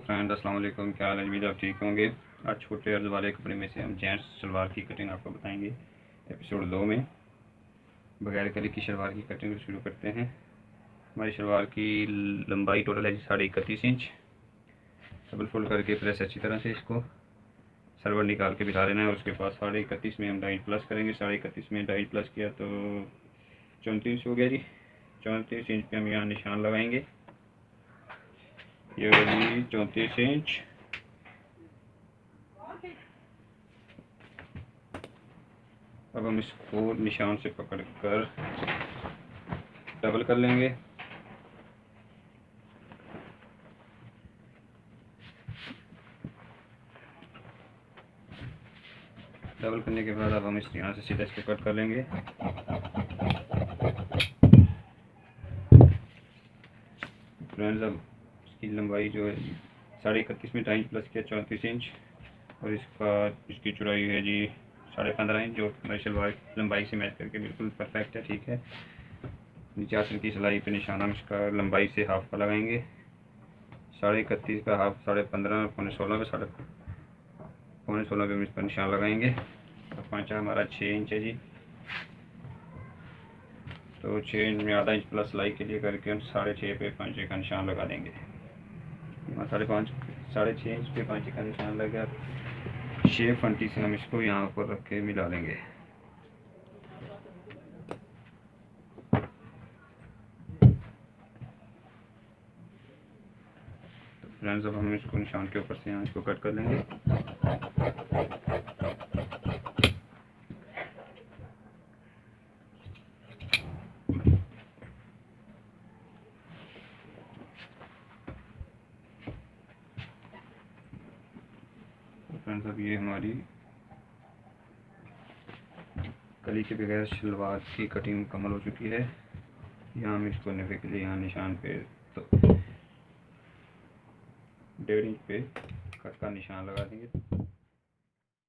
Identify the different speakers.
Speaker 1: Friend अस्सलाम वालेकुम, क्या हाल है? उम्मीद आप ठीक होंगे। आज छोटे अर्ज वाले कपड़े में से हम जेंट्स शलवार की कटिंग आपको बताएंगे। एपिसोड 2 में बगैर कली की शलवार की कटिंग शुरू करते हैं। हमारी शलवार की लंबाई टोटल है 31.5 इंच। डबल फोल्ड करके प्रेस अच्छी तरह से इसको सलवार निकाल के बिठा लेना है। उसके बाद 31.5 में हम 2.5 प्लस करेंगे। 31.5 में 2.5 प्लस किया तो 34 हो गया जी। 34 इंच पे हम यहाँ निशान लगाएंगे। ये जी 34 इंच। अब हम इसको निशान से पकड़कर डबल कर लेंगे। डबल करने के बाद अब हम इस यहाँ से सीधा इसको कट कर लेंगे। फ्रेंड्स, अब इसकी लंबाई जो है 31.5 में 2.5 प्लस किया 34 इंच और इसकी चौड़ाई है जी 15.5 इंच, जो हमारी शलवार लंबाई से मैच करके बिल्कुल परफेक्ट है। ठीक है, नीचे आसन की सिलाई पे निशान हम इसका लंबाई से हाफ का लगाएंगे। 31.5 का हाफ 15.5 पौने 16 पे पौने 16 पे हम इस पर निशान लगाएंगे। और पाँचा हमारा 6 इंच है जी, तो 6 इंच में आधा इंच प्लस सिलाई के लिए करके हम 6.5 पे पाँचे का निशान लगा देंगे। 6.5 इंच पे पाँचे का निशान लगा। शेप फंटी से हम इसको यहाँ पर रख के मिला लेंगे। तो फ्रेंड्स, अब हम इसको निशान के ऊपर से यहाँ इसको कट कर लेंगे। फ्रेंड्स, अब ये हमारी कली के बगैर शलवार की कटिंग मुकम्मल हो चुकी है। यहाँ हम इसको नफे के लिए यहाँ निशान पे तो 1.5 इंच पे कट का निशान लगा देंगे।